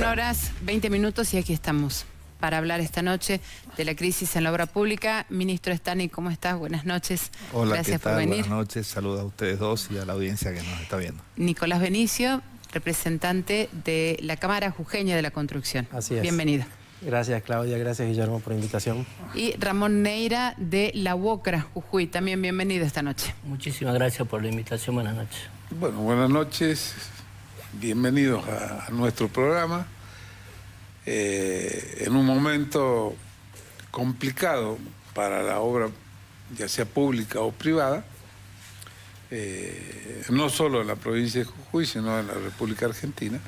21 horas, 20 minutos y aquí estamos para hablar esta noche de la crisis en la obra pública. Ministro Stani, ¿cómo estás? Buenas noches. Hola, gracias ¿qué tal? por venir. Buenas noches, saludos a ustedes dos y a la audiencia que nos está viendo. Nicolás Benicio, representante de la Cámara Jujeña de la Construcción. Así es. Bienvenido. Gracias, Claudia. Gracias, Guillermo, por la invitación. Y Ramón Neira, de la UOCRA, Jujuy. También bienvenido esta noche. Muchísimas gracias por la invitación. Buenas noches. Bueno, buenas noches. Bienvenidos a nuestro programa. En un momento complicado para la obra, ya sea pública o privada, no solo en la provincia de Jujuy, sino en la República Argentina.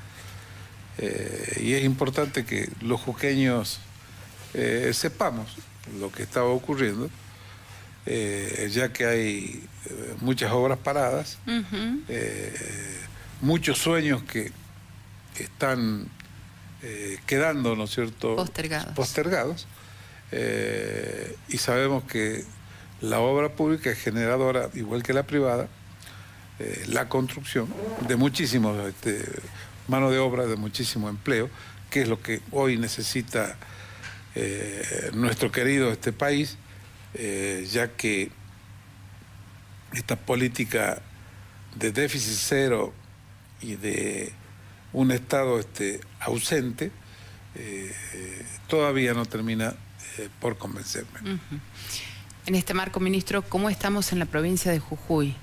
Y es importante que los jujeños sepamos lo que estaba ocurriendo, ya que hay muchas obras paradas, muchos sueños que están quedando, ¿no es cierto?, postergados. Y sabemos que la obra pública es generadora, igual que la privada, la construcción de muchísimos mano de obra, de muchísimo empleo, que es lo que hoy necesita nuestro querido país, ya que esta política de déficit cero y de un Estado ausente todavía no termina por convencerme. En este marco, ministro, ¿cómo estamos en la provincia de Jujuy?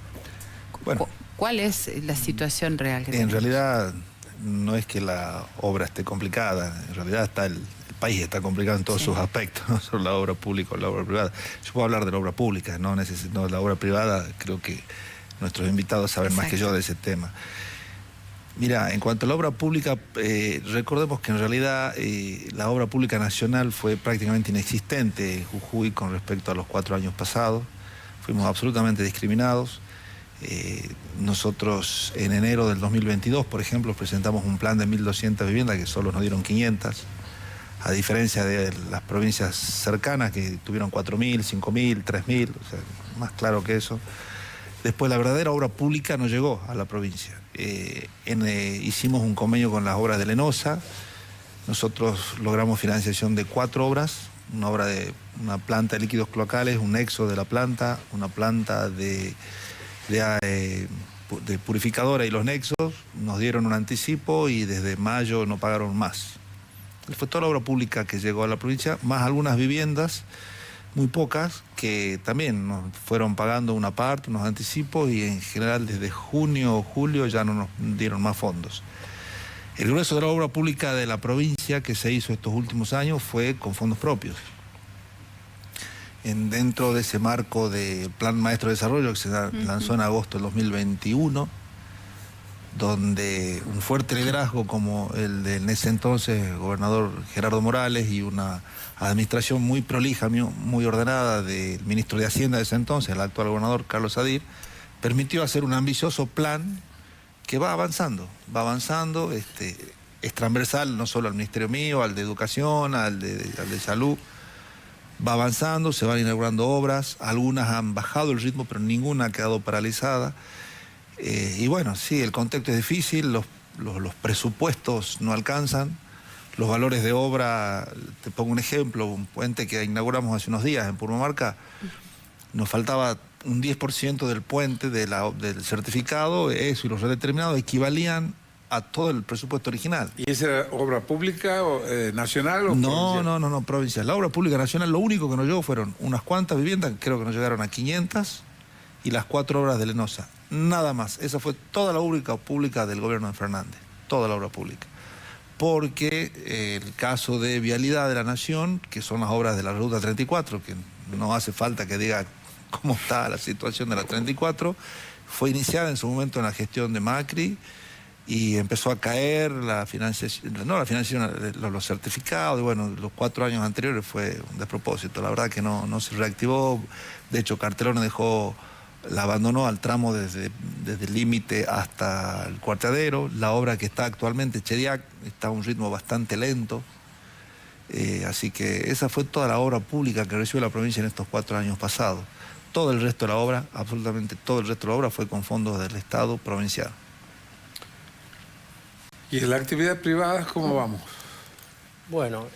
Bueno, ¿cuál es la situación real que tenemos? En realidad no es que la obra esté complicada, en realidad el país está complicado en todos sus aspectos, no solo la obra pública o la obra privada. Yo puedo hablar de la obra pública, no la obra privada, creo que nuestros invitados saben más que yo de ese tema. Mira, en cuanto a la obra pública, recordemos que en realidad la obra pública nacional fue prácticamente inexistente en Jujuy con respecto a los 4 años pasados. Fuimos absolutamente discriminados. Nosotros en enero del 2022, por ejemplo, presentamos un plan de 1.200 viviendas que solo nos dieron 500, a diferencia de las provincias cercanas que tuvieron 4.000, 5.000, 3.000, o sea, más claro que eso. Después la verdadera obra pública no llegó a la provincia. Hicimos un convenio con las obras de Lenosa. Nosotros logramos financiación de 4 obras, una planta de líquidos cloacales, un nexo de la planta, una planta de purificadora y los nexos, nos dieron un anticipo y desde mayo no pagaron más. Fue toda la obra pública que llegó a la provincia, más algunas viviendas, muy pocas, que también nos fueron pagando una parte, unos anticipos, y en general desde junio o julio ya no nos dieron más fondos. El grueso de la obra pública de la provincia que se hizo estos últimos años fue con fondos propios. Dentro de ese marco del Plan Maestro de Desarrollo que se lanzó en agosto del 2021, donde un fuerte liderazgo como el de en ese entonces gobernador Gerardo Morales y una administración muy prolija, muy ordenada del ministro de Hacienda de ese entonces, el actual gobernador Carlos Sadir, permitió hacer un ambicioso plan que va avanzando, es transversal no solo al ministerio mío, al de Educación, al de Salud. Va avanzando, se van inaugurando obras, algunas han bajado el ritmo, pero ninguna ha quedado paralizada. Y bueno, sí, el contexto es difícil, los presupuestos no alcanzan, los valores de obra, te pongo un ejemplo, un puente que inauguramos hace unos días en Purmamarca, nos faltaba un 10% del puente del certificado, eso y los redeterminados equivalían a todo el presupuesto original. ¿Y esa era obra pública o nacional o provincial? No, provincial. La obra pública nacional, lo único que nos llegó fueron unas cuantas viviendas, creo que nos llegaron a 500, y las 4 obras de Lenosa. Nada más. Esa fue toda la obra pública del gobierno de Fernández. Toda la obra pública. Porque el caso de Vialidad de la Nación, que son las obras de la Ruta 34, que no hace falta que diga cómo está la situación de la 34, fue iniciada en su momento en la gestión de Macri, y empezó a caer la financiación, los certificados, y bueno, los 4 años anteriores fue un despropósito. La verdad que no se reactivó. De hecho, Cartelone la abandonó al tramo desde el límite hasta el Cuarteadero. La obra que está actualmente, Chediac, está a un ritmo bastante lento. Así que esa fue toda la obra pública que recibió la provincia en estos 4 años pasados. Todo el resto de la obra, absolutamente todo el resto de la obra fue con fondos del Estado provincial. ¿Y en la actividad privada cómo vamos? Bueno,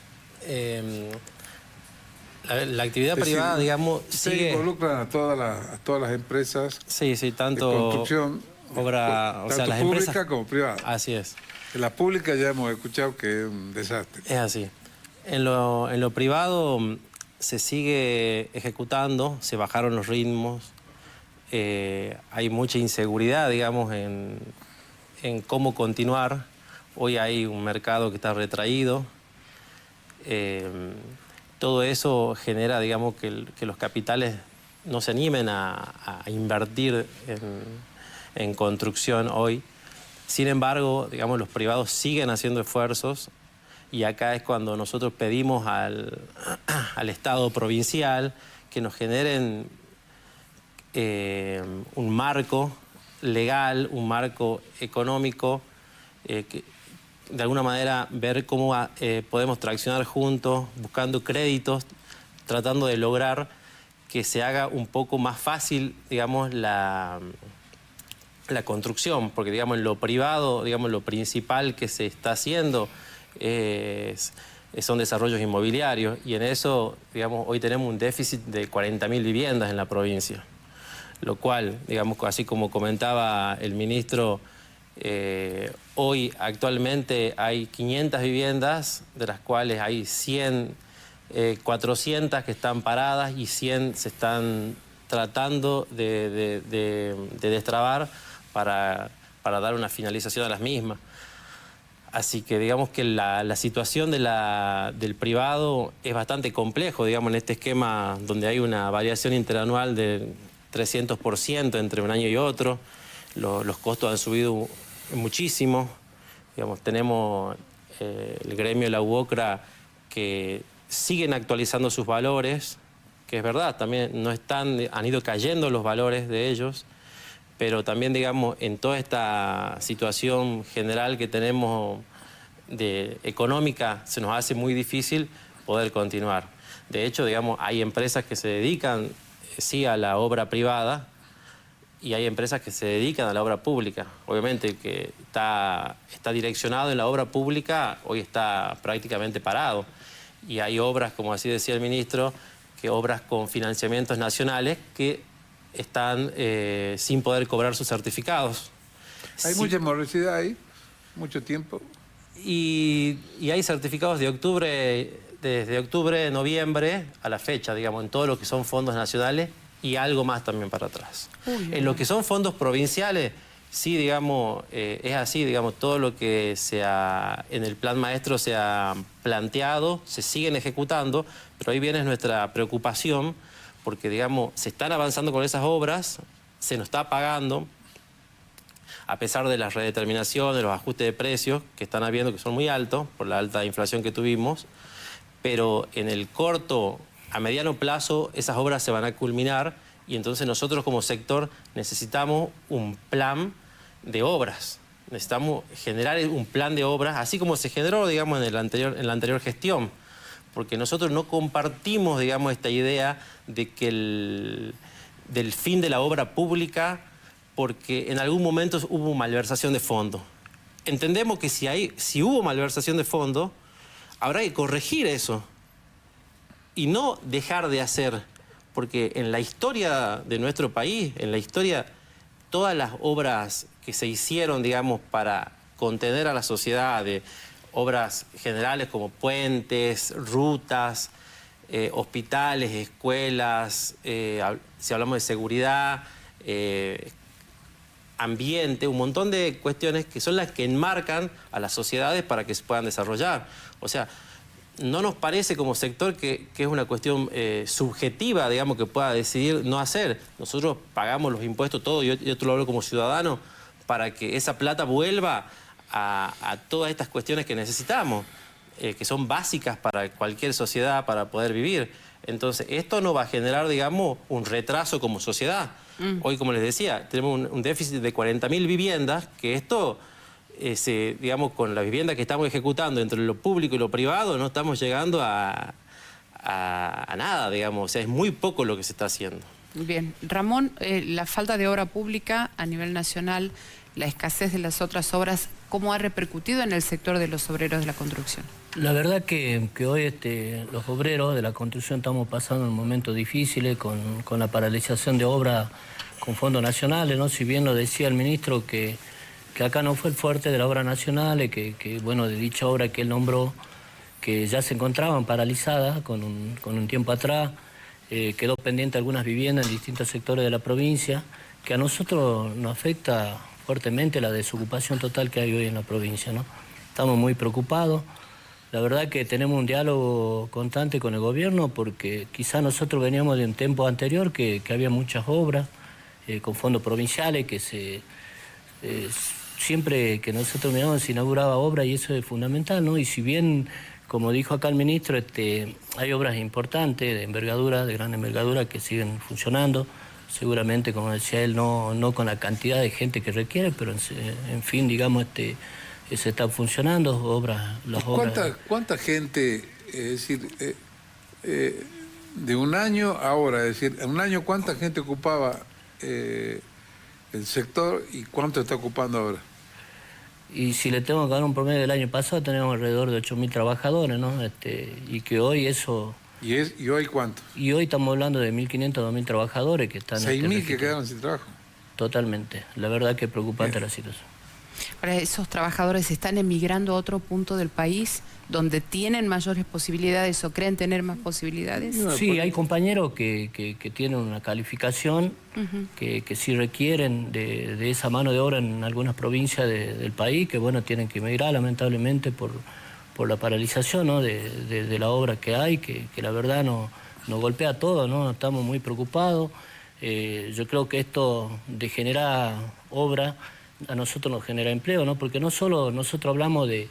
la actividad privada, digamos, se involucran a todas las empresas. Sí, tanto de construcción, obra, tanto las pública empresas como privada. Así es. En la pública ya hemos escuchado que es un desastre. Es así. En lo privado se sigue ejecutando, se bajaron los ritmos, hay mucha inseguridad, digamos, en cómo continuar. Hoy hay un mercado que está retraído. Todo eso genera, digamos, que los capitales no se animen a invertir en construcción hoy. Sin embargo, digamos, los privados siguen haciendo esfuerzos y acá es cuando nosotros pedimos al Estado provincial que nos generen un marco legal, un marco económico, que de alguna manera ver cómo podemos traccionar juntos, buscando créditos, tratando de lograr que se haga un poco más fácil, digamos, la construcción, porque digamos en lo privado, digamos lo principal que se está haciendo son desarrollos inmobiliarios y en eso, digamos, hoy tenemos un déficit de 40.000 viviendas en la provincia, lo cual, digamos, así como comentaba el ministro, hoy actualmente hay 500 viviendas, de las cuales hay 400 que están paradas y 100 se están tratando de destrabar para dar una finalización a las mismas. Así que digamos que la situación del privado es bastante complejo, digamos, en este esquema donde hay una variación interanual del 300% entre un año y otro. Los costos han subido muchísimo. Digamos, tenemos el gremio de la UOCRA que siguen actualizando sus valores, que es verdad, también han ido cayendo los valores de ellos, pero también, digamos, en toda esta situación general que tenemos económica, se nos hace muy difícil poder continuar. De hecho, digamos, hay empresas que se dedican, sí, a la obra privada y hay empresas que se dedican a la obra pública. Obviamente que está direccionado en la obra pública, hoy está prácticamente parado. Y hay obras, como así decía el ministro, que obras con financiamientos nacionales que están sin poder cobrar sus certificados. Hay mucha morosidad ahí, mucho tiempo. Y hay certificados de octubre, desde octubre, noviembre a la fecha, digamos, en todo lo que son fondos nacionales y algo más también para atrás. En lo que son fondos provinciales, sí, digamos, es así, digamos, todo lo que en el plan maestro se ha planteado, se siguen ejecutando, pero ahí viene nuestra preocupación, porque, digamos, se están avanzando con esas obras, se nos está pagando, a pesar de las redeterminaciones, los ajustes de precios que están habiendo, que son muy altos, por la alta inflación que tuvimos, pero en el corto, a mediano plazo, esas obras se van a culminar y entonces nosotros como sector necesitamos un plan de obras. Necesitamos generar un plan de obras, así como se generó, digamos, en la anterior gestión, porque nosotros no compartimos, digamos, esta idea de que del fin de la obra pública, porque en algún momento hubo malversación de fondos. Entendemos que si hubo malversación de fondos, habrá que corregir eso y no dejar de hacer, porque en la historia de nuestro país, en la historia, todas las obras que se hicieron, digamos, para contener a la sociedad, de obras generales como puentes, rutas, hospitales, escuelas, si hablamos de seguridad, ambiente, un montón de cuestiones que son las que enmarcan a las sociedades para que se puedan desarrollar. O sea, no nos parece como sector que es una cuestión subjetiva, digamos, que pueda decidir no hacer. Nosotros pagamos los impuestos, todo, yo te lo hablo como ciudadano, para que esa plata vuelva a todas estas cuestiones que necesitamos, que son básicas para cualquier sociedad para poder vivir. Entonces, esto no va a generar, digamos, un retraso como sociedad. Hoy, como les decía, tenemos un déficit de 40.000 viviendas, que esto, digamos, con la vivienda que estamos ejecutando entre lo público y lo privado, no estamos llegando a nada, digamos. O sea, es muy poco lo que se está haciendo. Bien. Ramón, la falta de obra pública a nivel nacional la escasez de las otras obras, ¿cómo ha repercutido en el sector de los obreros de la construcción? La verdad que hoy los obreros de la construcción estamos pasando un momento difícil con la paralización de obras con fondos nacionales, ¿no? Si bien lo decía el ministro que acá no fue el fuerte de la obra nacional, bueno, de dicha obra que él nombró, que ya se encontraban paralizadas con un tiempo atrás, quedó pendiente algunas viviendas en distintos sectores de la provincia, que a nosotros nos afecta fuertemente la desocupación total que hay hoy en la provincia, ¿no? Estamos muy preocupados. La verdad que tenemos un diálogo constante con el gobierno porque quizá nosotros veníamos de un tiempo anterior que había muchas obras con fondos provinciales que siempre que nosotros miramos se inauguraba obra y eso es fundamental, ¿no? Y si bien, como dijo acá el ministro, hay obras importantes de envergadura, de gran envergadura que siguen funcionando. Seguramente, como decía él, no con la cantidad de gente que requiere, pero en fin, digamos, se están funcionando las obras. ¿Cuánta gente, es decir, de un año ahora, es decir, en un año cuánta gente ocupaba el sector y cuánto está ocupando ahora? Y si le tengo que dar un promedio del año pasado, tenemos alrededor de 8.000 trabajadores, ¿no? Y que hoy eso... ¿Y hoy cuántos? Y hoy estamos hablando de 1.500 a 2.000 trabajadores que están... 6.000 que quedaron sin trabajo. Totalmente. La verdad que es preocupante la situación. Ahora, ¿esos trabajadores están emigrando a otro punto del país donde tienen mayores posibilidades o creen tener más posibilidades? Sí, hay compañeros que tienen una calificación, que sí requieren de esa mano de obra en algunas provincias del país, que bueno, tienen que emigrar lamentablemente por la paralización, ¿no? de la obra que hay, que la verdad nos golpea a todos, ¿no? Estamos muy preocupados. Yo creo que esto de generar obra a nosotros nos genera empleo, ¿no? Porque no solo nosotros hablamos del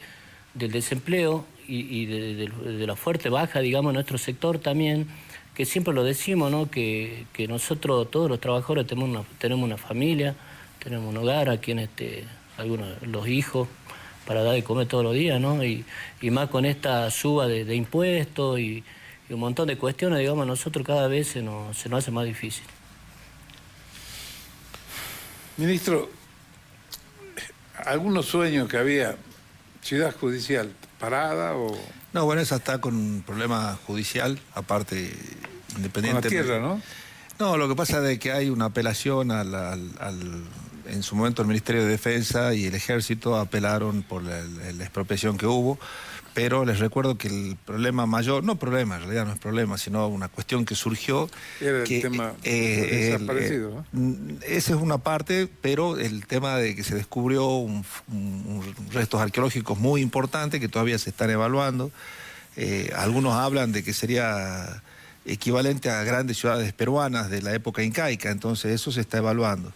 desempleo y de la fuerte baja, digamos, en nuestro sector también, que siempre lo decimos, ¿no? Que nosotros, todos los trabajadores, tenemos una familia, tenemos un hogar, aquí algunos los hijos, para dar de comer todos los días, ¿no? Y más con esta suba de impuestos y un montón de cuestiones, digamos, a nosotros cada vez se nos hace más difícil. Ministro, ¿algunos sueños que había ciudad judicial parada o...? No, bueno, esa está con un problema judicial, aparte, independiente... Con la tierra, ¿no? No, lo que pasa es que hay una apelación en su momento el Ministerio de Defensa y el Ejército apelaron por la expropiación que hubo, pero les recuerdo que el problema mayor, no problema, en realidad no es problema, sino una cuestión que surgió... Era el tema desaparecido, ¿no? Esa es una parte, pero el tema de que se descubrió restos arqueológicos muy importantes que todavía se están evaluando. Algunos hablan de que sería equivalente a grandes ciudades peruanas de la época incaica, entonces eso se está evaluando.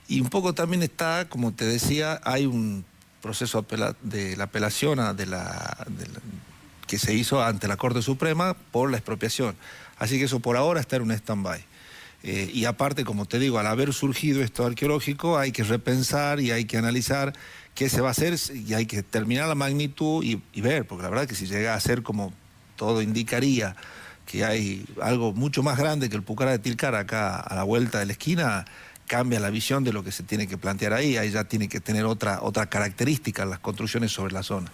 Y un poco también está, como te decía, hay un proceso de la apelación que se hizo ante la Corte Suprema por la expropiación. Así que eso por ahora está en un stand-by. Y aparte, como te digo, al haber surgido esto arqueológico, hay que repensar y hay que analizar qué se va a hacer y hay que determinar la magnitud y ver, porque la verdad que si llega a ser como todo indicaría, que hay algo mucho más grande que el Pucará de Tilcara acá a la vuelta de la esquina, cambia la visión de lo que se tiene que plantear ahí ya tiene que tener otra característica las construcciones sobre la zona.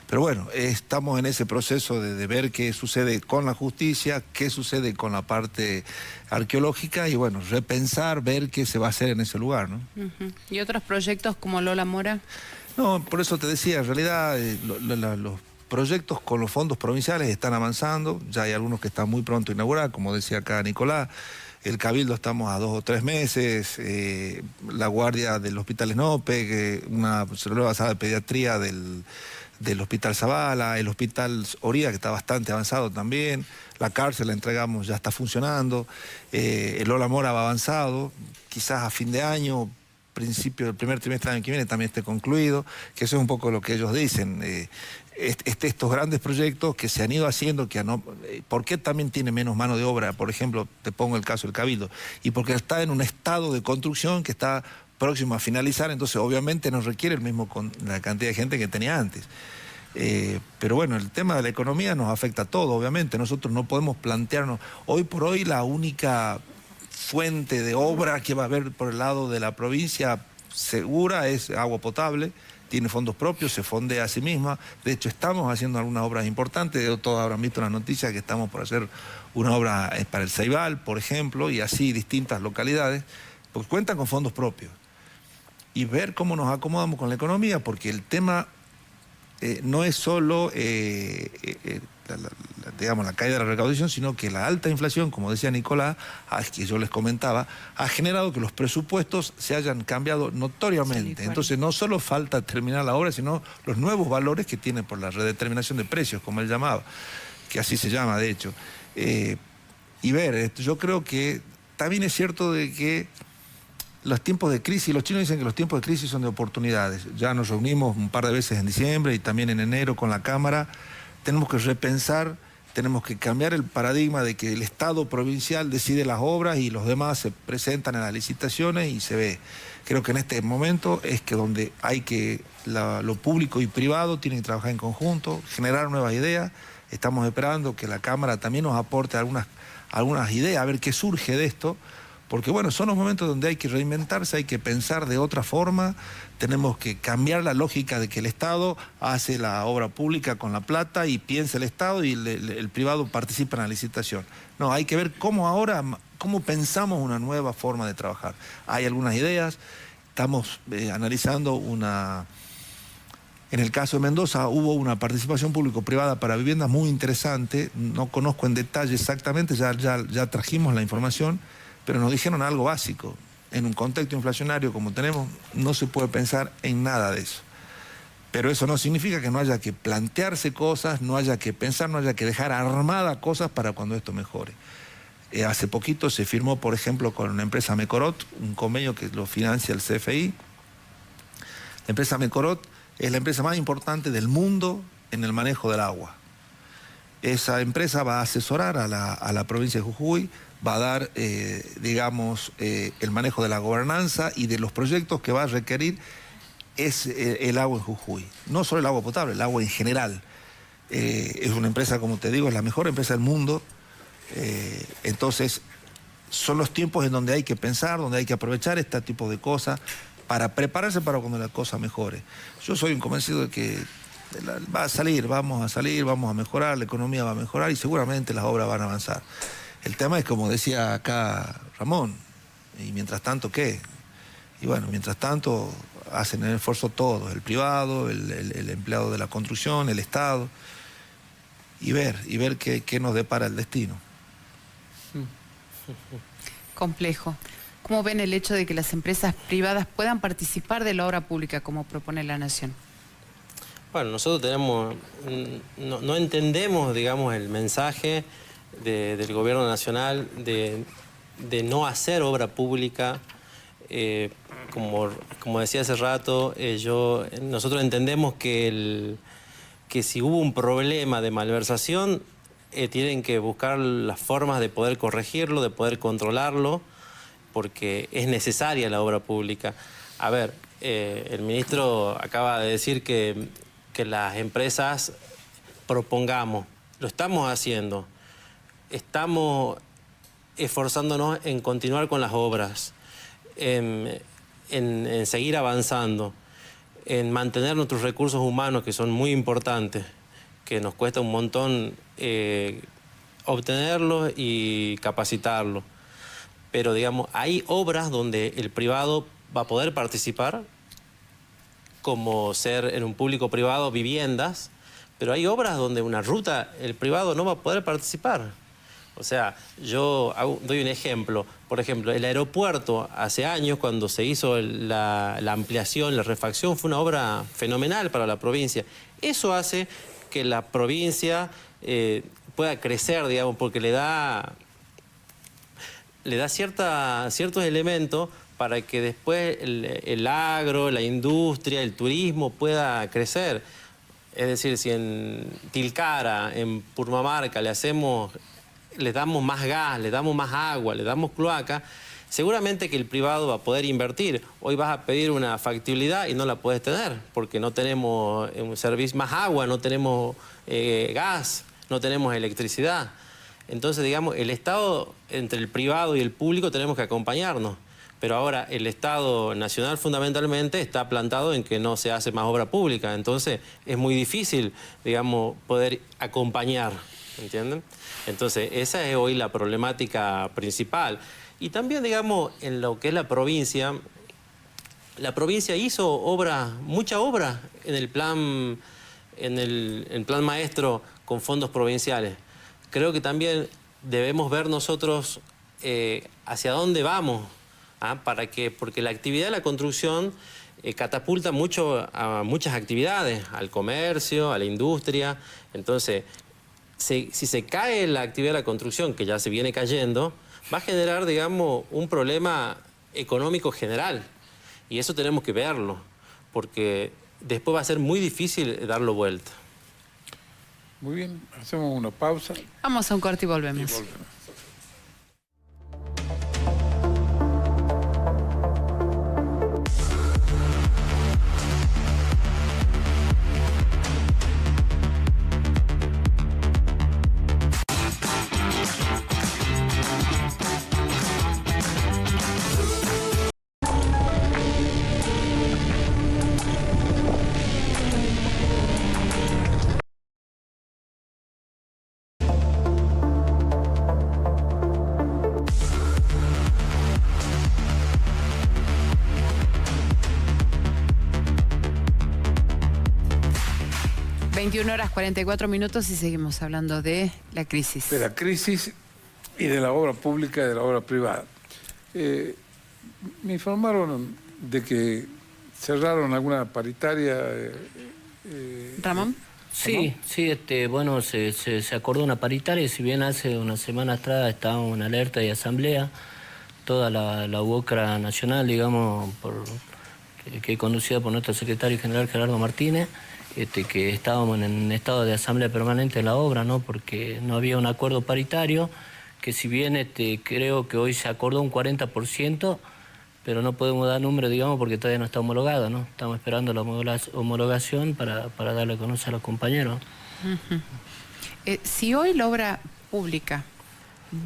Pero bueno, estamos en ese proceso de ver qué sucede con la justicia, qué sucede con la parte arqueológica y bueno, repensar, ver qué se va a hacer en ese lugar, ¿no? ¿Y otros proyectos como Lola Mora? No, por eso te decía, en realidad los proyectos con los fondos provinciales están avanzando, ya hay algunos que están muy pronto a inaugurar, como decía acá Nicolás. El Cabildo estamos a 2 o 3 meses, la guardia del Hospital Esnope, una nueva sala de pediatría del Hospital Zavala, el Hospital Oría, que está bastante avanzado también, la cárcel la entregamos, ya está funcionando, el Lola Mora va avanzado, quizás a fin de año, principio del primer trimestre del año que viene también esté concluido, que eso es un poco lo que ellos dicen. Estos grandes proyectos que se han ido haciendo, ¿por qué también tiene menos mano de obra? Por ejemplo, te pongo el caso del Cabildo, y porque está en un estado de construcción que está próximo a finalizar, entonces obviamente no requiere la cantidad de gente que tenía antes. Pero bueno, el tema de la economía nos afecta a todo, obviamente. Nosotros no podemos plantearnos, hoy por hoy la única fuente de obra que va a haber por el lado de la provincia segura, es agua potable, tiene fondos propios, se fondea a sí misma. De hecho, estamos haciendo algunas obras importantes. Todos habrán visto las noticias que estamos por hacer una obra para el Ceibal, por ejemplo, y así distintas localidades, porque cuentan con fondos propios. Y ver cómo nos acomodamos con la economía, porque el tema no es solo digamos, la caída de la recaudación, sino que la alta inflación, como decía Nicolás, que yo les comentaba, ha generado que los presupuestos se hayan cambiado notoriamente. Entonces no solo falta terminar la obra, sino los nuevos valores que tiene por la redeterminación de precios, como él llamaba, que así se llama de hecho. Y ver, yo creo que también es cierto de que los tiempos de crisis, los chinos dicen que los tiempos de crisis son de oportunidades. Ya nos reunimos un par de veces en diciembre y también en enero con la Cámara. Tenemos que repensar, tenemos que cambiar el paradigma de que el Estado provincial decide las obras y los demás se presentan en las licitaciones y se ve. Creo que en este momento es que donde hay que, lo público y privado tienen que trabajar en conjunto, generar nuevas ideas. Estamos esperando que la Cámara también nos aporte algunas ideas, a ver qué surge de esto. Porque bueno, son los momentos donde hay que reinventarse, hay que pensar de otra forma, tenemos que cambiar la lógica de que el Estado hace la obra pública con la plata y piensa el Estado y el privado participa en la licitación. No, hay que ver cómo pensamos una nueva forma de trabajar. Hay algunas ideas, estamos analizando En el caso de Mendoza hubo una participación público-privada para viviendas muy interesante, no conozco en detalle exactamente, ya trajimos la información, pero nos dijeron algo básico. En un contexto inflacionario como tenemos, no se puede pensar en nada de eso. Pero eso no significa que no haya que plantearse cosas, no haya que pensar, no haya que dejar armadas cosas para cuando esto mejore. Hace poquito se firmó, por ejemplo, con la empresa Mecorot, un convenio que lo financia el CFI. La empresa Mecorot es la empresa más importante del mundo en el manejo del agua. Esa empresa va a asesorar a la provincia de Jujuy, va a dar, digamos, el manejo de la gobernanza y de los proyectos que va a requerir el agua en Jujuy. No solo el agua potable, el agua en general. Es una empresa, como te digo, es la mejor empresa del mundo. Entonces, son los tiempos en donde hay que pensar, donde hay que aprovechar este tipo de cosas para prepararse para cuando la cosa mejore. Yo soy un convencido de que va a salir, vamos a mejorar, la economía va a mejorar y seguramente las obras van a avanzar. El tema es, como decía acá Ramón, y mientras tanto, ¿qué? Y bueno, mientras tanto hacen el esfuerzo todos, el privado, el empleado de la construcción, el Estado, y ver qué nos depara el destino. Complejo. ¿Cómo ven el hecho de que las empresas privadas puedan participar de la obra pública como propone la Nación? Bueno, nosotros no entendemos, digamos, el mensaje del gobierno nacional de no hacer obra pública. Como decía hace rato, nosotros entendemos que si hubo un problema de malversación, tienen que buscar las formas de poder corregirlo, de poder controlarlo, porque es necesaria la obra pública. A ver, el ministro acaba de decir que las empresas propongamos, lo estamos haciendo. Estamos esforzándonos en continuar con las obras, en seguir avanzando, en mantener nuestros recursos humanos, que son muy importantes, que nos cuesta un montón obtenerlos y capacitarlos. Pero, digamos, hay obras donde el privado va a poder participar, como ser en un público-privado viviendas, pero hay obras donde una ruta el privado no va a poder participar. O sea, yo doy un ejemplo. Por ejemplo, el aeropuerto, hace años, cuando se hizo la ampliación, la refacción, fue una obra fenomenal para la provincia. Eso hace que la provincia pueda crecer, digamos, porque le da ciertos elementos para que después el agro, la industria, el turismo pueda crecer. Es decir, si en Tilcara, en Purmamarca, le damos más gas, le damos más agua, le damos cloaca, seguramente que el privado va a poder invertir. Hoy vas a pedir una factibilidad y no la puedes tener, porque no tenemos un servicio, más agua, no tenemos gas, no tenemos electricidad. Entonces, digamos, el Estado, entre el privado y el público, tenemos que acompañarnos, Pero ahora el Estado Nacional fundamentalmente está plantado en que no se hace más obra pública. Entonces es muy difícil, digamos, poder acompañar, ¿entienden? Entonces esa es hoy la problemática principal. Y también, digamos, en lo que es la provincia hizo mucha obra en el plan, en plan maestro con fondos provinciales. Creo que también debemos ver nosotros hacia dónde vamos, porque la actividad de la construcción catapulta mucho a muchas actividades, al comercio, a la industria. Entonces, si se cae la actividad de la construcción, que ya se viene cayendo, va a generar, digamos, un problema económico general. Y eso tenemos que verlo, porque después va a ser muy difícil darlo vuelta. Muy bien, hacemos una pausa. Vamos a un corte y volvemos. Horas 44 minutos y seguimos hablando de la crisis. De la crisis y de la obra pública y de la obra privada. Me informaron de que cerraron alguna paritaria. ¿Ramón? Sí, sí, bueno, se acordó una paritaria, si bien hace una semana atrás estábamos en alerta y asamblea, toda la UOCRA nacional, digamos, que conducida por nuestro secretario general Gerardo Martínez, que estábamos en estado de asamblea permanente de la obra, ¿no? Porque no había un acuerdo paritario, que si bien creo que hoy se acordó un 40%, pero no podemos dar número, digamos, porque todavía no está homologado, ¿no? Estamos esperando la homologación para darle a conocer a los compañeros. Si hoy la obra pública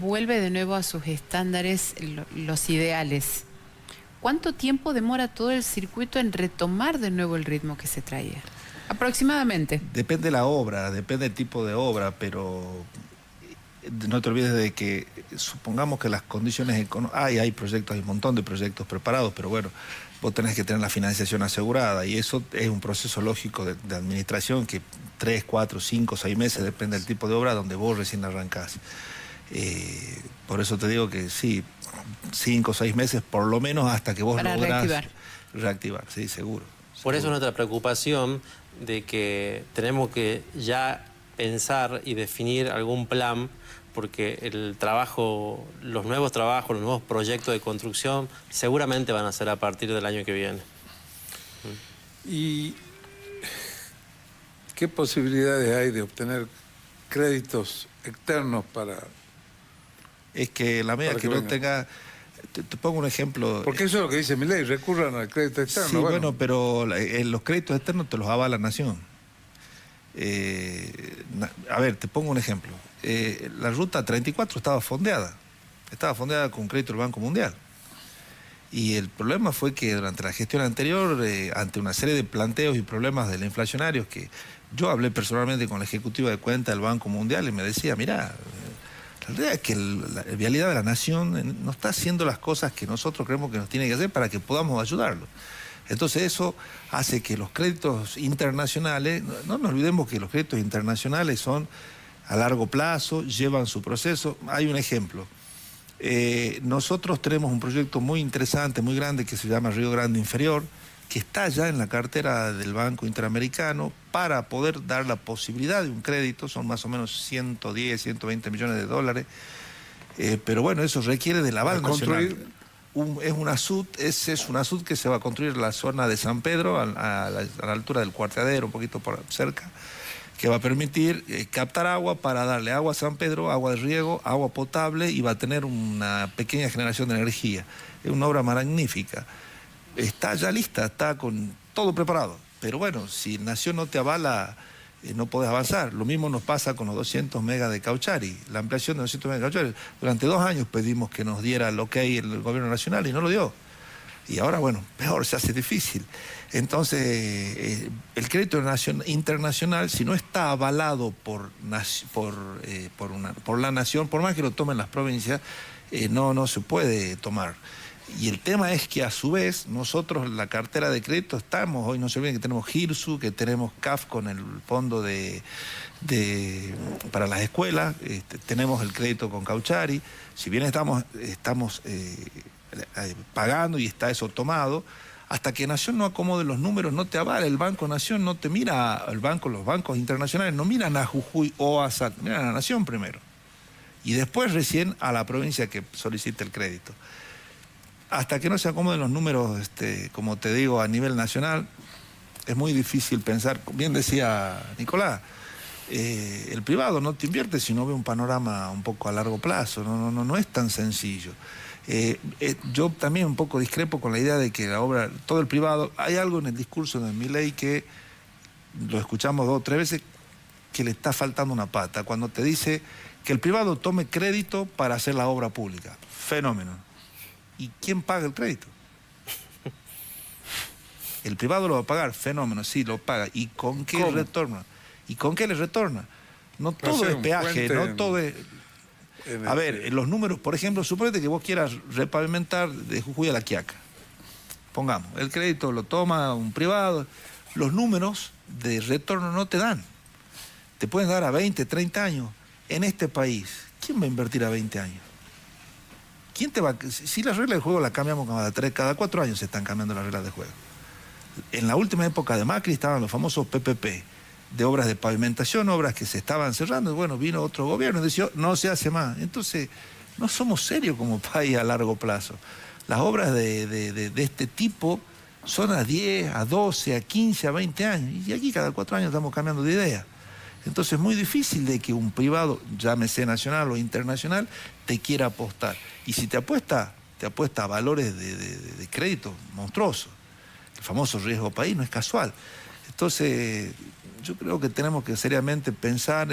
vuelve de nuevo a sus estándares, los ideales, ¿cuánto tiempo demora todo el circuito en retomar de nuevo el ritmo que se traía? Aproximadamente. Depende de la obra, depende del tipo de obra, pero no te olvides de que supongamos que las condiciones económicas... Hay proyectos, hay un montón de proyectos preparados, pero bueno, vos tenés que tener la financiación asegurada y eso es un proceso lógico de administración que 3, 4, 5, 6 meses, depende del tipo de obra donde vos recién arrancás. Por eso te digo que sí, 5 o 6 meses por lo menos hasta que vos lográs reactivar, sí, seguro. Por eso nuestra preocupación de que tenemos que ya pensar y definir algún plan, porque el trabajo, los nuevos proyectos de construcción seguramente van a ser a partir del año que viene. ¿Y qué posibilidades hay de obtener créditos externos para...? Es que la medida que no tenga... Te pongo un ejemplo. Porque eso es lo que dice mi ley, recurran al crédito externo. Sí, bueno, pero los créditos externos te los avala la nación. A ver, te pongo un ejemplo. La ruta 34 estaba fondeada con un crédito del Banco Mundial. Y el problema fue que durante la gestión anterior, ante una serie de planteos y problemas de los inflacionarios, que yo hablé personalmente con la ejecutiva de cuenta del Banco Mundial y me decía, mirá, la realidad es que la vialidad de la nación no está haciendo las cosas que nosotros creemos que nos tiene que hacer para que podamos ayudarlo. Entonces eso hace que los créditos internacionales, no nos olvidemos que los créditos internacionales son a largo plazo, llevan su proceso. Hay un ejemplo. Nosotros tenemos un proyecto muy interesante, muy grande, que se llama Río Grande Inferior, que está ya en la cartera del Banco Interamericano para poder dar la posibilidad de un crédito, son más o menos 110, 120 millones de dólares, pero bueno, eso requiere del aval nacional. Es una SUD que se va a construir en la zona de San Pedro, a la altura del Cuarteadero, un poquito por cerca, que va a permitir captar agua para darle agua a San Pedro, agua de riego, agua potable, y va a tener una pequeña generación de energía. Es una obra magnífica. Está ya lista, está con todo preparado. Pero bueno, si Nación no te avala, no podés avanzar. Lo mismo nos pasa con los 200 megas de Cauchari. La ampliación de 200 megas de Cauchari. Durante 2 años pedimos que nos diera el ok el gobierno nacional y no lo dio. Y ahora, bueno, peor, se hace difícil. Entonces, el crédito internacional, si no está avalado por la nación, por más que lo tomen las provincias, no se puede tomar. Y el tema es que a su vez nosotros la cartera de crédito estamos, hoy no se olviden que tenemos GIRSU, que tenemos CAF con el fondo para las escuelas, tenemos el crédito con Cauchari, si bien estamos pagando y está eso tomado, hasta que Nación no acomode los números, no te avala, el Banco Nación no te mira, los bancos internacionales no miran a Jujuy o a Salta, miran a Nación primero. Y después recién a la provincia que solicita el crédito. Hasta que no se acomoden los números, como te digo, a nivel nacional, es muy difícil pensar, bien decía Nicolás, el privado no te invierte si no ve un panorama un poco a largo plazo, no es tan sencillo. Yo también un poco discrepo con la idea de que la obra, todo el privado, hay algo en el discurso de Milei que lo escuchamos 2 o 3 veces, que le está faltando una pata, cuando te dice que el privado tome crédito para hacer la obra pública. Fenómeno. ¿Y quién paga el crédito? El privado lo va a pagar, fenómeno, sí, lo paga. ¿Y con qué retorna? ¿Y con qué le retorna? No todo es peaje, no todo es... A ver, los números, por ejemplo, suponete que vos quieras repavimentar de Jujuy a La Quiaca. Pongamos, el crédito lo toma un privado, los números de retorno no te dan. Te pueden dar a 20, 30 años. En este país, ¿quién va a invertir a 20 años? ¿Quién te va? Si las reglas del juego las cambiamos cada 4 años se están cambiando las reglas de juego. En la última época de Macri estaban los famosos PPP, de obras de pavimentación, obras que se estaban cerrando, y bueno, vino otro gobierno y decía, no se hace más. Entonces, no somos serios como país a largo plazo. Las obras de este tipo son a 10, a 12, a 15, a 20 años, y aquí cada 4 años estamos cambiando de idea. Entonces es muy difícil de que un privado, llámese nacional o internacional, te quiera apostar. Y si te apuesta a valores de crédito monstruosos. El famoso riesgo país no es casual. Entonces, yo creo que tenemos que seriamente pensar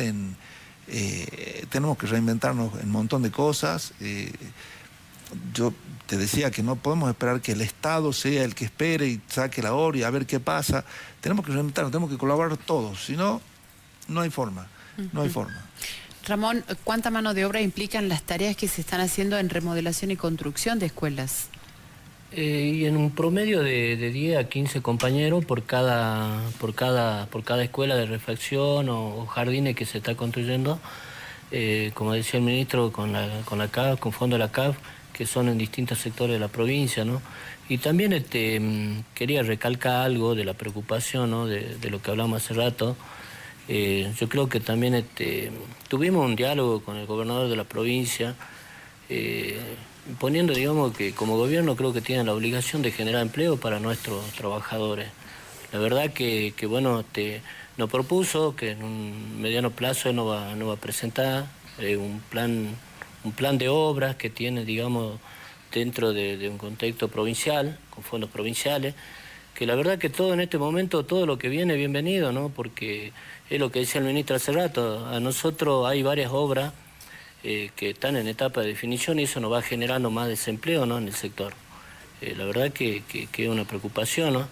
tenemos que reinventarnos en un montón de cosas. Yo te decía que no podemos esperar que el Estado sea el que espere y saque la obra y a ver qué pasa. Tenemos que reinventarnos, tenemos que colaborar todos, si no, no hay forma, no hay forma. Ramón, ¿cuánta mano de obra implican las tareas que se están haciendo en remodelación y construcción de escuelas? Y en un promedio de 10 a 15 compañeros por cada escuela de refacción o jardines que se está construyendo, como decía el ministro, con la CAF, con fondo de la CAF, que son en distintos sectores de la provincia, ¿no? Y también quería recalcar algo de la preocupación, ¿no? de lo que hablamos hace rato. Yo creo que también tuvimos un diálogo con el gobernador de la provincia, poniendo, digamos, que como gobierno creo que tienen la obligación de generar empleo para nuestros trabajadores. La verdad que bueno, nos propuso que en un mediano plazo no va a presentar un plan de obras que tiene, digamos, dentro de un contexto provincial, con fondos provinciales, que la verdad que todo en este momento, todo lo que viene, bienvenido, ¿no? Porque es lo que decía el ministro hace rato, a nosotros hay varias obras que están en etapa de definición y eso nos va generando más desempleo, ¿no? En el sector. La verdad que es una preocupación, ¿no?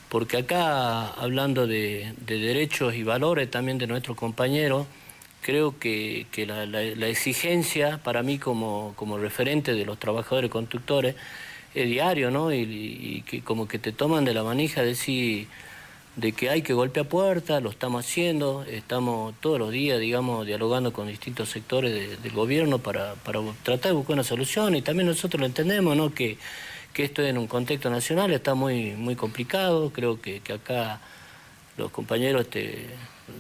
Porque acá, hablando de derechos y valores también de nuestros compañeros, creo que la exigencia para mí como referente de los trabajadores constructores es diario, ¿no? Y que como que te toman de la manija de que hay que golpear puertas, lo estamos haciendo, estamos todos los días, digamos, dialogando con distintos sectores del gobierno para tratar de buscar una solución, y también nosotros lo entendemos, ¿no? Que esto en un contexto nacional está muy complicado. Creo que acá los compañeros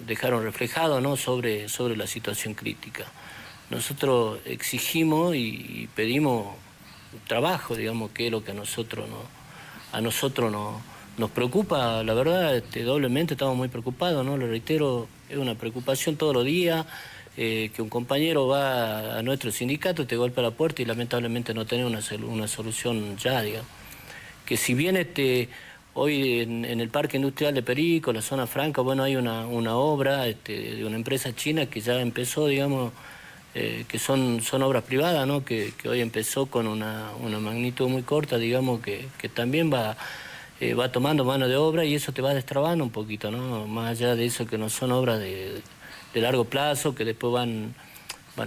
dejaron reflejado, ¿no? sobre la situación crítica. Nosotros exigimos y pedimos trabajo, digamos, que es lo que a nosotros nos preocupa, la verdad, doblemente estamos muy preocupados, ¿no? Lo reitero, es una preocupación todos los días, que un compañero va a nuestro sindicato, te golpea la puerta y lamentablemente no tiene una solución ya, digamos. Que si bien hoy en el Parque Industrial de Perico, la zona franca, bueno, hay una obra de una empresa china que ya empezó, digamos, que son obras privadas, ¿no? Que hoy empezó con una magnitud muy corta, digamos, que también va tomando mano de obra y eso te va destrabando un poquito, ¿no? Más allá de eso que no son obras de largo plazo, que después van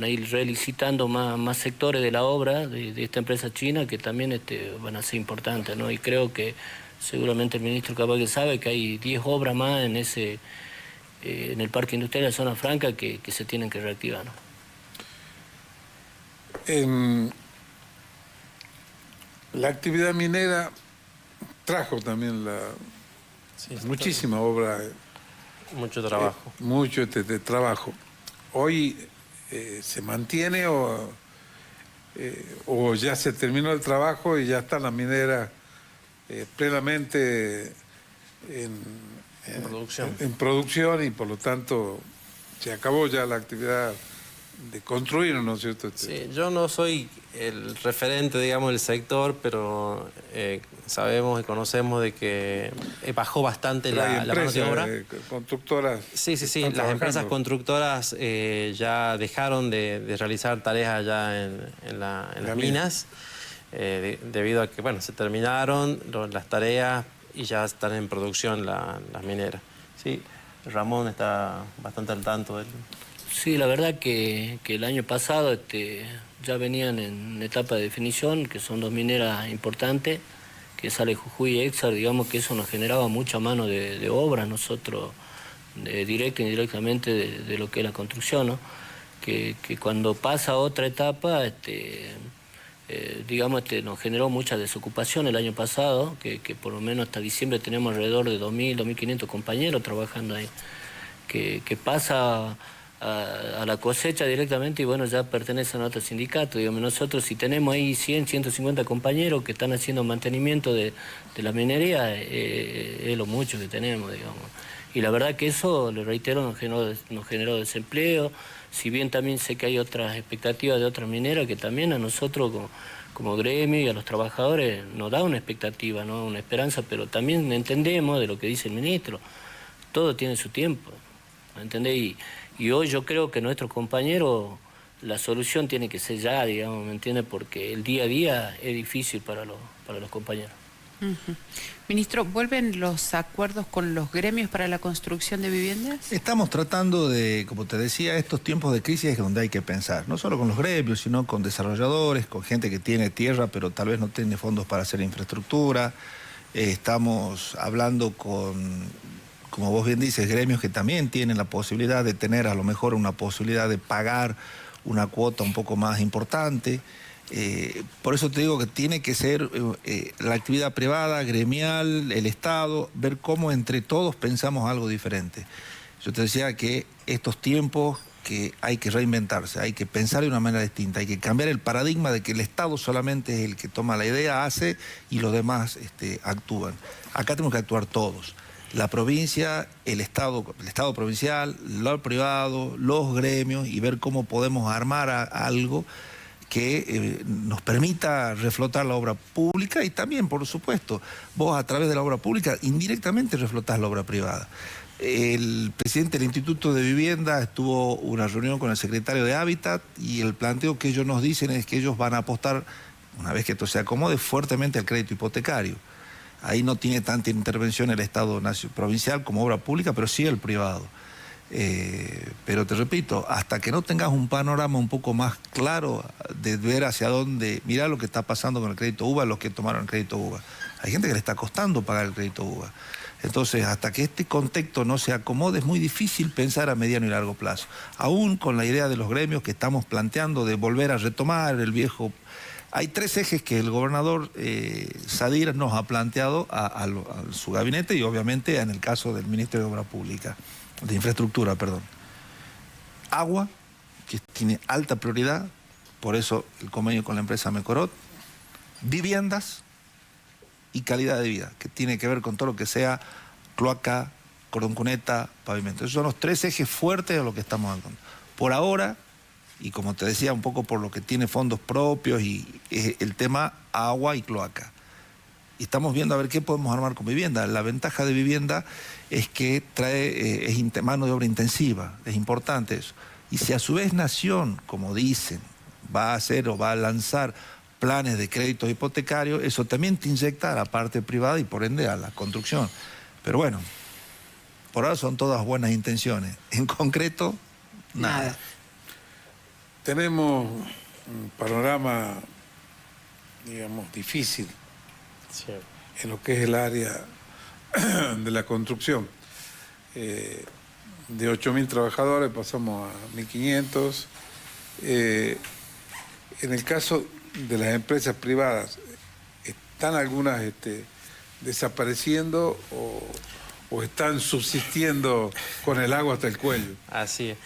a ir relicitando más sectores de la obra de esta empresa china que también van a ser importantes, ¿no? Y creo que seguramente el ministro capaz que sabe que hay 10 obras más en el parque industrial de la zona franca que se tienen que reactivar, ¿no? La actividad minera trajo también muchísima obra. Mucho trabajo. Mucho de trabajo. Hoy se mantiene o ya se terminó el trabajo y ya está la minera plenamente en producción y por lo tanto se acabó ya la actividad de construir, ¿no es cierto? Sí, yo no soy el referente, digamos, del sector, pero sabemos y conocemos de que bajó bastante la mano de obra. Constructoras. Sí, las empresas constructoras ya dejaron de realizar tareas allá en las minas, debido a que, bueno, se terminaron las tareas y ya están en producción las mineras. Sí, Ramón está bastante al tanto de él. Sí, la verdad que el año pasado ya venían en etapa de definición, que son 2 mineras importantes, que sale Jujuy y Exar, digamos que eso nos generaba mucha mano de obra nosotros, directa e indirectamente de lo que es la construcción, ¿no? Que cuando pasa otra etapa, digamos, nos generó mucha desocupación el año pasado, que por lo menos hasta diciembre tenemos alrededor de 2.000, 2.500 compañeros trabajando ahí, que pasa a la cosecha directamente y bueno, ya pertenecen a otro sindicato. Digamos, nosotros si tenemos ahí 100, 150 compañeros que están haciendo mantenimiento de la minería, es lo mucho que tenemos, digamos. Y la verdad que eso, le reitero, nos generó desempleo, si bien también sé que hay otras expectativas de otras mineras que también a nosotros como gremio y a los trabajadores nos da una expectativa, ¿no? Una esperanza, pero también entendemos de lo que dice el ministro, todo tiene su tiempo, ¿entendés? Y hoy yo creo que nuestros compañeros, la solución tiene que ser ya, digamos, ¿me entiende? Porque el día a día es difícil para los compañeros. Ministro, ¿vuelven los acuerdos con los gremios para la construcción de viviendas? Estamos tratando de, como te decía, estos tiempos de crisis es donde hay que pensar, no solo con los gremios, sino con desarrolladores, con gente que tiene tierra, pero tal vez no tiene fondos para hacer infraestructura. Estamos hablando con, como vos bien dices, gremios que también tienen la posibilidad de tener a lo mejor una posibilidad de pagar una cuota un poco más importante. Por eso te digo que tiene que ser la actividad privada, gremial, el Estado, ver cómo entre todos pensamos algo diferente. Yo te decía que estos tiempos que hay que reinventarse, hay que pensar de una manera distinta, hay que cambiar el paradigma de que el Estado solamente es el que toma la idea, hace y los demás actúan. Acá tenemos que actuar todos. La provincia, el Estado provincial, lo privado, los gremios y ver cómo podemos armar algo que nos permita reflotar la obra pública y también, por supuesto, vos a través de la obra pública indirectamente reflotás la obra privada. El presidente del Instituto de Vivienda tuvo una reunión con el secretario de Hábitat y el planteo que ellos nos dicen es que ellos van a apostar, una vez que esto se acomode, fuertemente al crédito hipotecario. Ahí no tiene tanta intervención el Estado provincial como obra pública, pero sí el privado. Pero te repito, hasta que no tengas un panorama un poco más claro de ver hacia dónde, mirá lo que está pasando con el crédito UBA, los que tomaron el crédito UBA. Hay gente que le está costando pagar el crédito UBA. Entonces, hasta que este contexto no se acomode, es muy difícil pensar a mediano y largo plazo. Aún con la idea de los gremios que estamos planteando de volver a retomar el viejo... Hay 3 ejes que el gobernador Sadir nos ha planteado a su gabinete y obviamente en el caso del Ministerio de Obra Pública. De infraestructura, perdón. Agua, que tiene alta prioridad, por eso el convenio con la empresa Mecorot. Viviendas y calidad de vida, que tiene que ver con todo lo que sea cloaca, cordón cuneta, pavimento. Esos son los 3 ejes fuertes de lo que estamos hablando. Por ahora, y como te decía, un poco por lo que tiene fondos propios y el tema agua y cloaca. Y estamos viendo a ver qué podemos armar con vivienda. La ventaja de vivienda es que trae mano de obra intensiva, es importante eso. Y si a su vez Nación, como dicen, va a hacer o va a lanzar planes de créditos hipotecarios, eso también te inyecta a la parte privada y por ende a la construcción. Pero bueno, por ahora son todas buenas intenciones. En concreto, nada. Tenemos un panorama, digamos, difícil en lo que es el área de la construcción. De 8.000 trabajadores pasamos a 1.500. En el caso de las empresas privadas, ¿están algunas desapareciendo o están subsistiendo con el agua hasta el cuello? Así es.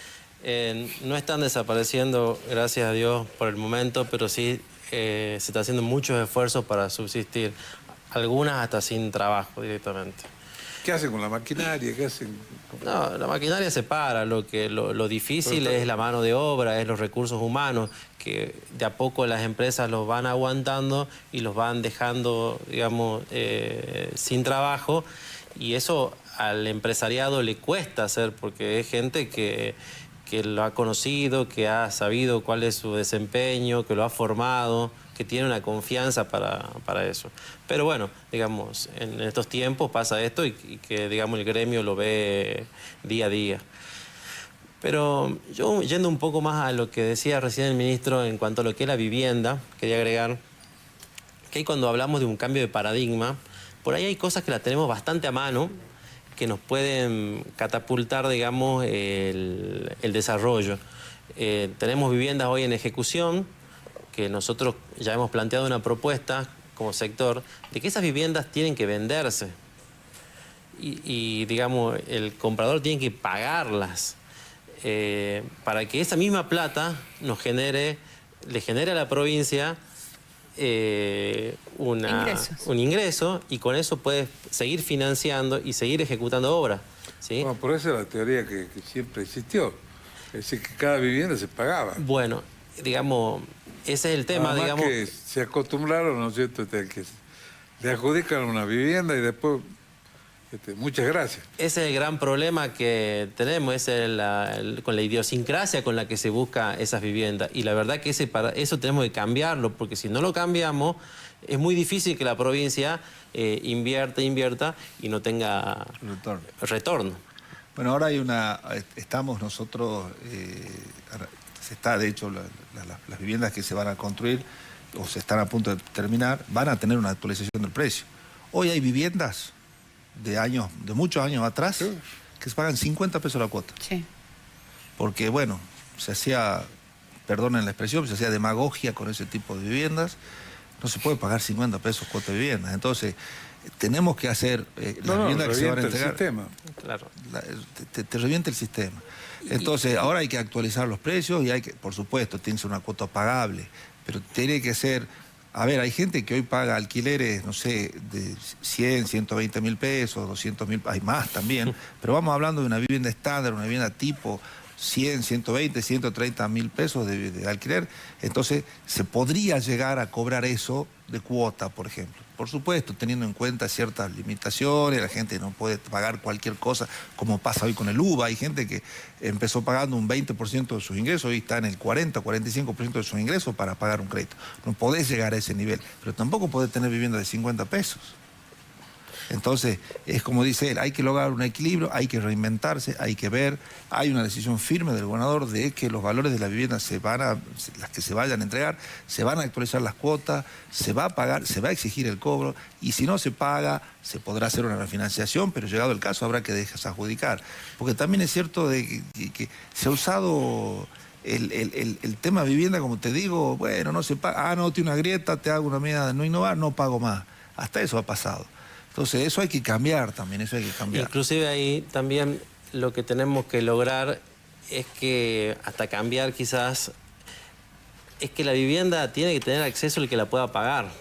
No están desapareciendo, gracias a Dios, por el momento, pero sí se está haciendo muchos esfuerzos para subsistir. Algunas hasta sin trabajo directamente. ¿Qué hacen con la maquinaria? ¿Qué hacen? No, la maquinaria se para. Lo difícil es la mano de obra, es los recursos humanos, que de a poco las empresas los van aguantando y los van dejando, digamos, sin trabajo. Y eso al empresariado le cuesta hacer, porque es gente que lo ha conocido, que ha sabido cuál es su desempeño, que lo ha formado, que tiene una confianza para eso. Pero bueno, digamos, en estos tiempos pasa esto y que, digamos, el gremio lo ve día a día. Pero yo, yendo un poco más a lo que decía recién el ministro en cuanto a lo que es la vivienda, quería agregar que ahí cuando hablamos de un cambio de paradigma, por ahí hay cosas que las tenemos bastante a mano, que nos pueden catapultar, digamos, el desarrollo. Tenemos viviendas hoy en ejecución, que nosotros ya hemos planteado una propuesta como sector de que esas viviendas tienen que venderse y digamos, el comprador tiene que pagarlas para que esa misma plata le genere a la provincia un ingreso, y con eso puede seguir financiando y seguir ejecutando obras, ¿sí? Bueno, por eso es la teoría que siempre existió. Es decir, que cada vivienda se pagaba. Bueno, digamos, ese es el tema. Además digamos que se acostumbraron, ¿no es cierto?, que le adjudican una vivienda y después, muchas gracias. Ese es el gran problema que tenemos, con la idiosincrasia con la que se busca esas viviendas. Y la verdad que eso tenemos que cambiarlo, porque si no lo cambiamos, es muy difícil que la provincia invierta y no tenga retorno. Bueno, ahora estamos nosotros, se está, de hecho, las viviendas que se van a construir o se están a punto de terminar, van a tener una actualización del precio. Hoy hay viviendas de muchos años atrás, sí, que se pagan 50 pesos la cuota. Sí. Porque, bueno, se hacía, perdonen la expresión, se hacía demagogia con ese tipo de viviendas. No se puede pagar 50 pesos cuota de viviendas. Entonces, tenemos que hacer las viviendas que se van a entregar. El sistema. Claro. Te revienta el sistema. Entonces, ahora hay que actualizar los precios y hay que, por supuesto, tiene que ser una cuota pagable, pero tiene que ser... A ver, hay gente que hoy paga alquileres, no sé, de 100, 120 mil pesos, 200 mil, hay más también, pero vamos hablando de una vivienda estándar, una vivienda tipo 100, 120, 130 mil pesos de alquiler. Entonces, se podría llegar a cobrar eso de cuota, por ejemplo. Por supuesto, teniendo en cuenta ciertas limitaciones, la gente no puede pagar cualquier cosa, como pasa hoy con el UVA. Hay gente que empezó pagando un 20% de sus ingresos, hoy está en el 40, 45% de sus ingresos para pagar un crédito. No podés llegar a ese nivel, pero tampoco podés tener vivienda de 50 pesos. Entonces, es como dice él, hay que lograr un equilibrio, hay que reinventarse, hay que ver, hay una decisión firme del gobernador de que los valores de la vivienda las que se vayan a entregar, se van a actualizar las cuotas, se va a pagar, se va a exigir el cobro, y si no se paga, se podrá hacer una refinanciación, pero llegado el caso habrá que desadjudicar. Porque también es cierto de que se ha usado el tema vivienda, como te digo, bueno, no se paga, no, tiene una grieta, te hago una medida de no innovar, no pago más. Hasta eso ha pasado. Entonces, eso hay que cambiar también, eso hay que cambiar. Inclusive ahí también lo que tenemos que lograr es que, hasta cambiar quizás, es que la vivienda tiene que tener acceso el que la pueda pagar.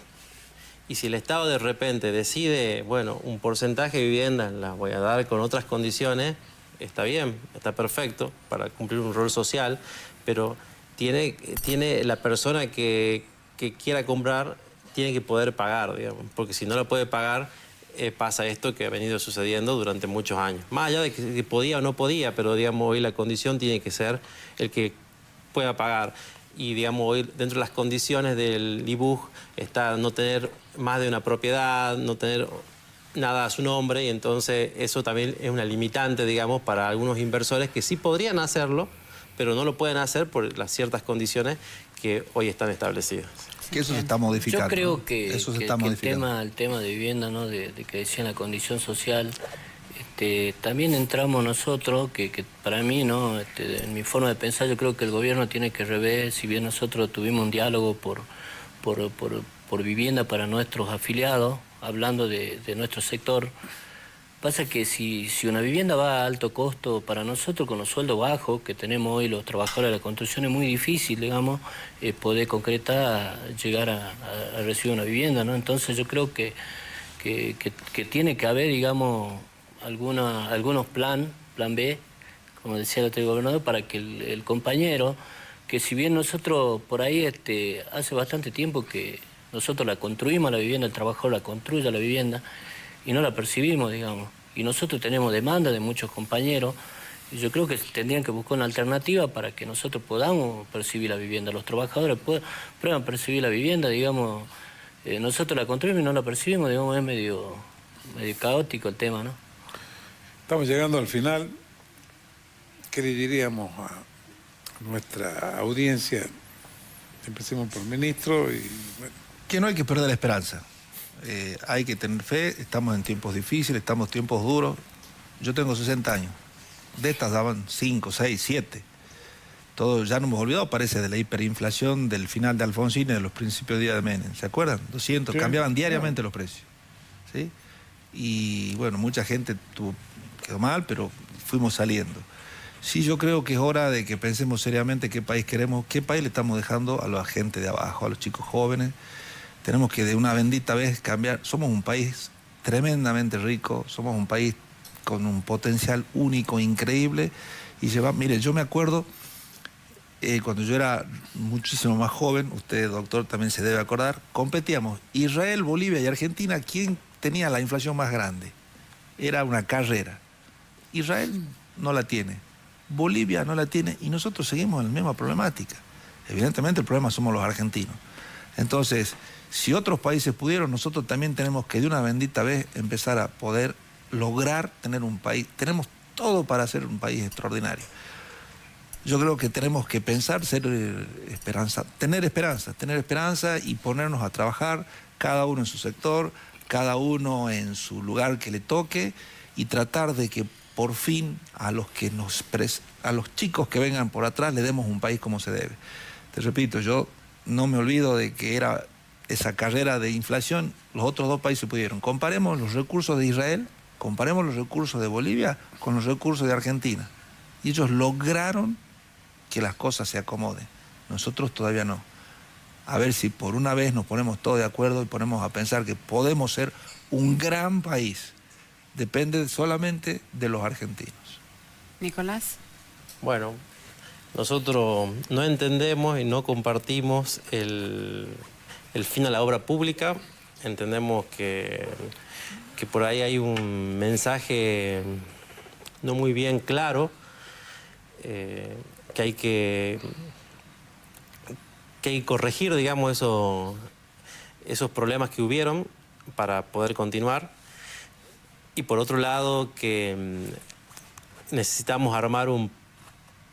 Y si el Estado de repente decide, bueno, un porcentaje de viviendas las voy a dar con otras condiciones, está bien, está perfecto para cumplir un rol social, pero tiene la persona que quiera comprar, tiene que poder pagar, digamos, porque si no la puede pagar, pasa esto que ha venido sucediendo durante muchos años. Más allá de que podía o no podía, pero digamos hoy la condición tiene que ser el que pueda pagar. Y digamos hoy dentro de las condiciones del IBUJ está no tener más de una propiedad, no tener nada a su nombre, y entonces eso también es una limitante, digamos, para algunos inversores que sí podrían hacerlo, pero no lo pueden hacer por las ciertas condiciones que hoy están establecidas. Que eso se está modificando. Yo creo que, eso se está modificando. El tema de vivienda, ¿no? de que decían la condición social, también entramos nosotros, que para mí, ¿no? En mi forma de pensar, yo creo que el gobierno tiene que rever, si bien nosotros tuvimos un diálogo por vivienda para nuestros afiliados, hablando de nuestro sector. Pasa que si una vivienda va a alto costo para nosotros, con los sueldos bajos que tenemos hoy los trabajadores de la construcción, es muy difícil, digamos, poder concretar, llegar a recibir una vivienda, ¿no? Entonces yo creo que tiene que haber, digamos, algunos plan B, como decía el otro gobernador, para que el compañero, que si bien nosotros por ahí hace bastante tiempo que nosotros la construimos la vivienda, el trabajador la construye la vivienda y no la percibimos, digamos. Y nosotros tenemos demanda de muchos compañeros y yo creo que tendrían que buscar una alternativa para que nosotros podamos percibir la vivienda. Los trabajadores puedan percibir la vivienda, digamos, nosotros la construimos y no la percibimos, digamos, es medio caótico el tema, ¿no? Estamos llegando al final. ¿Qué le diríamos a nuestra audiencia? Empecemos por ministro y... Bueno. Que no hay que perder la esperanza. Hay que tener fe, estamos en tiempos difíciles, estamos en tiempos duros. Yo tengo 60 años. De estas daban 5, 6, 7. Todo ya no hemos olvidado, parece, de la hiperinflación del final de Alfonsín y de los principios de día de Menem. ¿Se acuerdan? 200, sí, cambiaban diariamente los precios. ¿Sí? Y bueno, mucha gente quedó mal, pero fuimos saliendo. Sí, yo creo que es hora de que pensemos seriamente qué país queremos, qué país le estamos dejando a la gente de abajo, a los chicos jóvenes. Tenemos que de una bendita vez cambiar. Somos un país tremendamente rico, somos un país con un potencial único, increíble. Y mire, yo me acuerdo cuando yo era muchísimo más joven, usted, doctor, también se debe acordar, competíamos Israel, Bolivia y Argentina, ¿quién tenía la inflación más grande? Era una carrera. Israel no la tiene, Bolivia no la tiene y nosotros seguimos en la misma problemática. Evidentemente el problema somos los argentinos. Entonces, si otros países pudieron, nosotros también tenemos que de una bendita vez empezar a poder lograr tener un país. Tenemos todo para ser un país extraordinario. Yo creo que tenemos que pensar, tener esperanza y ponernos a trabajar, cada uno en su sector, cada uno en su lugar que le toque, y tratar de que por fin a los chicos que vengan por atrás le demos un país como se debe. Te repito, yo no me olvido de que era esa carrera de inflación, los otros dos países pudieron. Comparemos los recursos de Israel, comparemos los recursos de Bolivia con los recursos de Argentina. Y ellos lograron que las cosas se acomoden. Nosotros todavía no. A ver si por una vez nos ponemos todos de acuerdo y ponemos a pensar que podemos ser un gran país. Depende solamente de los argentinos. Nicolás. Bueno, nosotros no entendemos y no compartimos el fin a la obra pública. Entendemos que por ahí hay un mensaje no muy bien claro, que hay que corregir, digamos, esos problemas que hubieron para poder continuar. Y por otro lado, que necesitamos armar un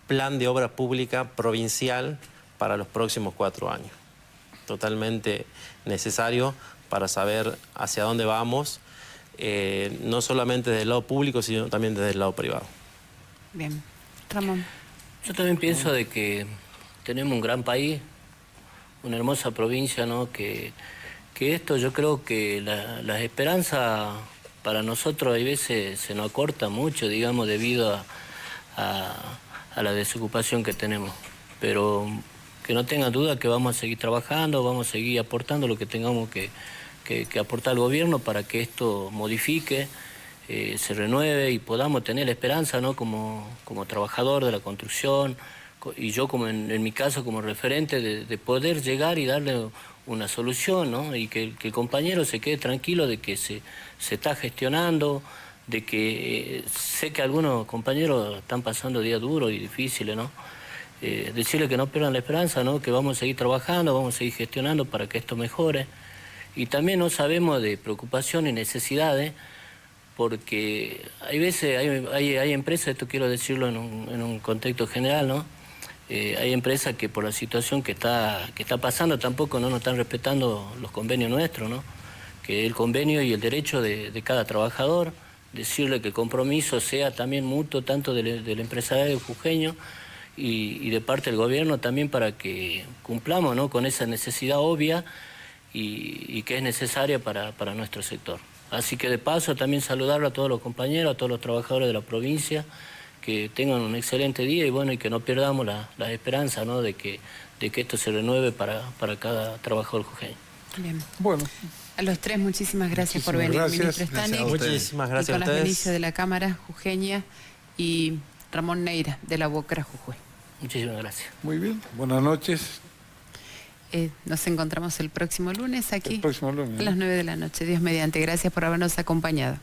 plan de obra pública provincial para los próximos 4 años. Totalmente necesario para saber hacia dónde vamos, no solamente desde el lado público, sino también desde el lado privado. Bien. Ramón. Yo también pienso de que tenemos un gran país, una hermosa provincia, ¿no? Que esto, yo creo que las esperanzas para nosotros a veces se nos acorta mucho, digamos, debido a la desocupación que tenemos. Pero que no tengan duda que vamos a seguir trabajando, vamos a seguir aportando lo que tengamos que aportar al gobierno para que esto modifique, se renueve y podamos tener la esperanza, ¿no? Como trabajador de la construcción, y yo como en mi caso como referente de poder llegar y darle una solución, ¿no? Y que el compañero se quede tranquilo de que se está gestionando, de que sé que algunos compañeros están pasando días duros y difíciles, ¿no? Decirle que no pierdan la esperanza, ¿no? Que vamos a seguir trabajando, vamos a seguir gestionando para que esto mejore. Y también no sabemos de preocupación y necesidades, porque hay veces, hay empresas, esto quiero decirlo en un contexto general, ¿no? Hay empresas que por la situación que está pasando tampoco no nos están respetando los convenios nuestros, ¿no? Que el convenio y el derecho de cada trabajador, decirle que el compromiso sea también mutuo tanto del empresario jujeño y de parte del gobierno también para que cumplamos, ¿no? Con esa necesidad obvia y que es necesaria para nuestro sector. Así que de paso también saludarlo a todos los compañeros, a todos los trabajadores de la provincia, que tengan un excelente día y bueno, y que no perdamos la esperanza, ¿no? de que esto se renueve para cada trabajador jujeño. Bien. Bueno. A los tres, muchísimas gracias por venir, ministro Stanek. Muchísimas gracias Nicolás a ustedes. Benicio de la Cámara Jujeña y Ramón Neira de la Bócara Jujuy. Muchísimas gracias. Muy bien, buenas noches. Nos encontramos el próximo lunes aquí. El próximo lunes. A las 9 de la noche, Dios mediante. Gracias por habernos acompañado.